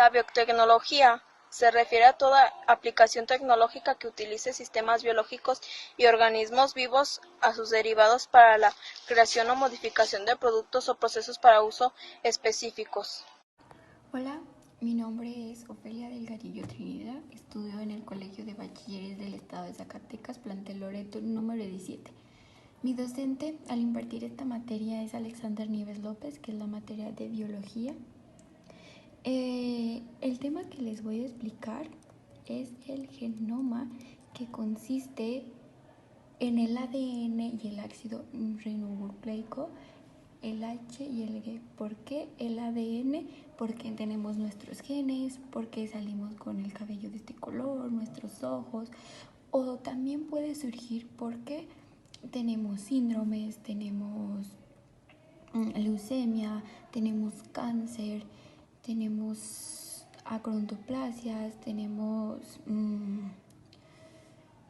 La biotecnología se refiere a toda aplicación tecnológica que utilice sistemas biológicos y organismos vivos a sus derivados para la creación o modificación de productos o procesos para uso específicos. Hola, mi nombre es Ofelia Delgadillo Trinidad, estudio en el Colegio de Bachilleres del Estado de Zacatecas, plantel Loreto número 17. Mi docente al impartir esta materia es Alexander Nieves López, que es la materia de biología. El tema que les voy a explicar es el genoma, que consiste en el ADN y el ácido ribonucleico, el H y el G. ¿Por qué el ADN? Porque tenemos nuestros genes, porque salimos con el cabello de este color, nuestros ojos, o también puede surgir porque tenemos síndromes, tenemos leucemia, tenemos cáncer, tenemos acrontoplasias, tenemos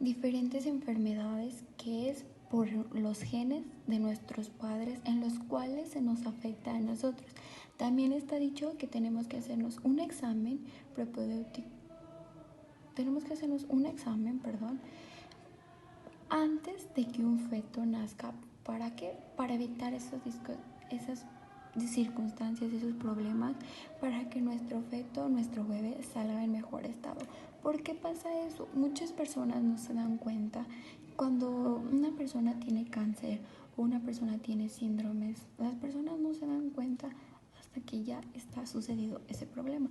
diferentes enfermedades que es por los genes de nuestros padres en los cuales se nos afecta a nosotros. También está dicho que tenemos que hacernos un examen propedéutico, antes de que un feto nazca. ¿Para qué? Para evitar esas circunstancias, esos problemas, para que nuestro feto, nuestro bebé salga en mejor estado. ¿Por qué pasa eso? Muchas personas no se dan cuenta. Cuando una persona tiene cáncer o una persona tiene síndromes, las personas no se dan cuenta hasta que ya está sucedido ese problema.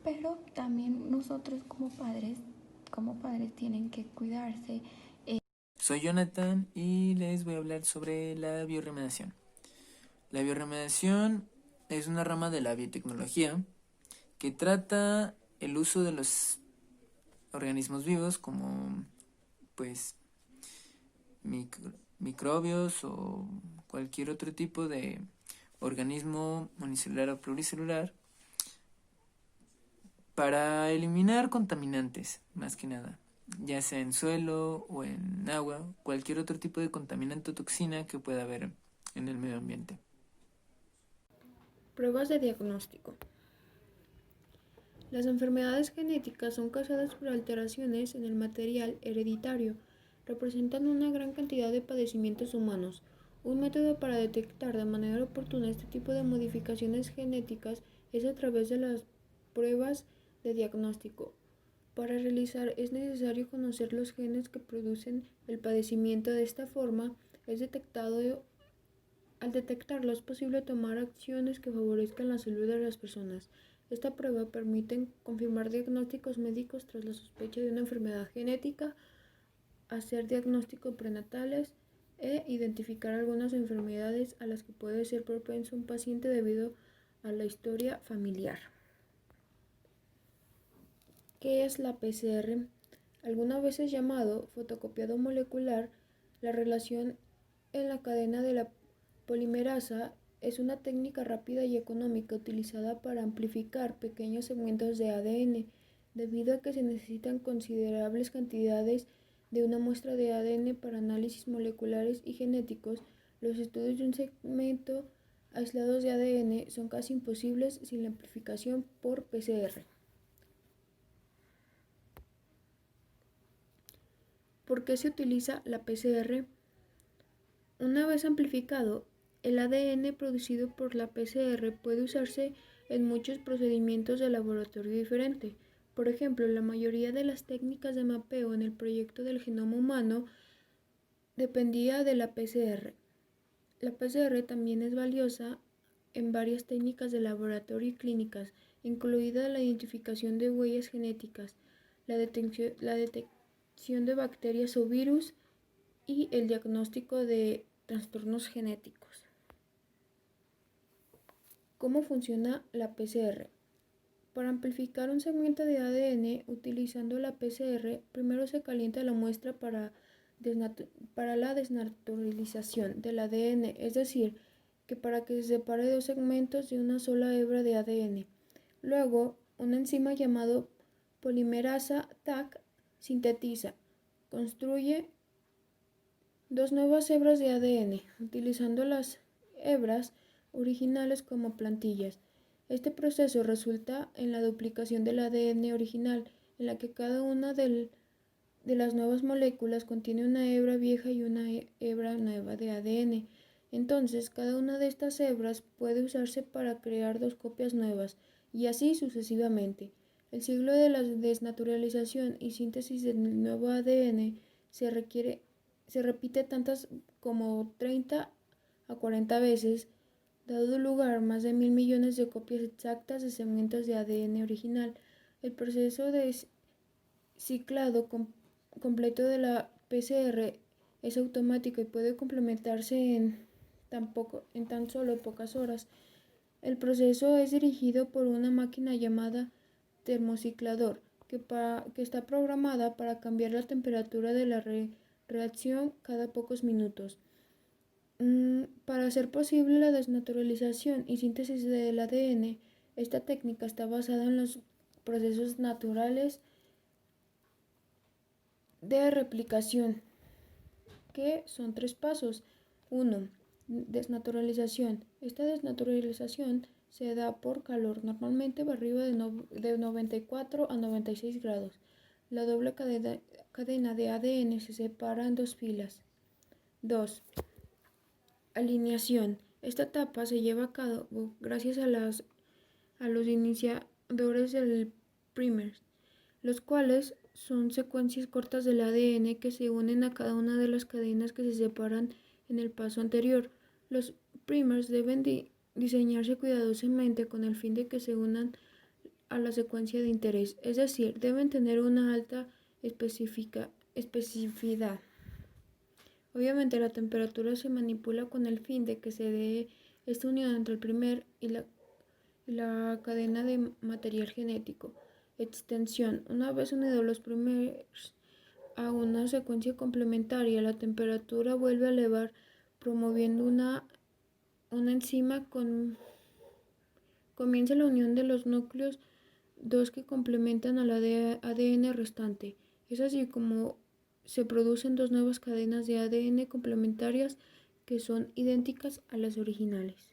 Pero también nosotros como padres tienen que cuidarse. Soy Jonathan y les voy a hablar sobre la bioremediación. La bioremediación es una rama de la biotecnología que trata el uso de los organismos vivos como pues microbios o cualquier otro tipo de organismo unicelular o pluricelular para eliminar contaminantes, más que nada, ya sea en suelo o en agua, cualquier otro tipo de contaminante o toxina que pueda haber en el medio ambiente. Pruebas de diagnóstico. Las enfermedades genéticas son causadas por alteraciones en el material hereditario. Representan una gran cantidad de padecimientos humanos. Un método para detectar de manera oportuna este tipo de modificaciones genéticas es a través de las pruebas de diagnóstico. Para realizar es necesario conocer los genes que producen el padecimiento. De esta forma, al detectarlo es posible tomar acciones que favorezcan la salud de las personas. Esta prueba permite confirmar diagnósticos médicos tras la sospecha de una enfermedad genética, hacer diagnósticos prenatales e identificar algunas enfermedades a las que puede ser propenso un paciente debido a la historia familiar. ¿Qué es la PCR? Algunas veces llamado fotocopiado molecular, la relación en la cadena de la polimerasa es una técnica rápida y económica utilizada para amplificar pequeños segmentos de ADN, debido a que se necesitan considerables cantidades de una muestra de ADN para análisis moleculares y genéticos. Los estudios de un segmento aislados de ADN son casi imposibles sin la amplificación por PCR. ¿Por qué se utiliza la PCR? Una vez amplificado, el ADN producido por la PCR puede usarse en muchos procedimientos de laboratorio diferentes. Por ejemplo, la mayoría de las técnicas de mapeo en el proyecto del genoma humano dependía de la PCR. La PCR también es valiosa en varias técnicas de laboratorio y clínicas, incluida la identificación de huellas genéticas, la detección de bacterias o virus y el diagnóstico de trastornos genéticos. ¿Cómo funciona la PCR? Para amplificar un segmento de ADN utilizando la PCR, primero se calienta la muestra para la desnaturalización del ADN, es decir, que para que se separe dos segmentos de una sola hebra de ADN. Luego, una enzima llamada polimerasa Taq sintetiza, construye dos nuevas hebras de ADN, utilizando las hebras originales como plantillas. Este proceso resulta en la duplicación del ADN original, en la que cada una de las nuevas moléculas contiene una hebra vieja y una hebra nueva de ADN. Entonces, cada una de estas hebras puede usarse para crear dos copias nuevas, y así sucesivamente. El ciclo de la desnaturalización y síntesis del nuevo ADN se repite tantas como 30 a 40 veces, dado lugar a más de 1.000 millones de copias exactas de segmentos de ADN original. El proceso de ciclado completo de la PCR es automático y puede complementarse en tan solo pocas horas. El proceso es dirigido por una máquina llamada termociclador, que está programada para cambiar la temperatura de la reacción cada pocos minutos. Para hacer posible la desnaturalización y síntesis del ADN, esta técnica está basada en los procesos naturales de replicación, que son 3 pasos. 1. Desnaturalización. Esta desnaturalización se da por calor, normalmente arriba de 94 a 96 grados. La doble cadena de ADN se separa en 2 filas. 2. Alineación. Esta etapa se lleva a cabo gracias a los iniciadores del primer, los cuales son secuencias cortas del ADN que se unen a cada una de las cadenas que se separan en el paso anterior. Los primers deben diseñarse cuidadosamente con el fin de que se unan a la secuencia de interés, es decir, deben tener una alta especificidad. Obviamente la temperatura se manipula con el fin de que se dé esta unión entre el primer y la cadena de material genético. Extensión. Una vez unidos los primers a una secuencia complementaria, la temperatura vuelve a elevar, promoviendo una enzima comienza la unión de los núcleos 2 que complementan al ADN restante. Es así como se producen 2 nuevas cadenas de ADN complementarias que son idénticas a las originales.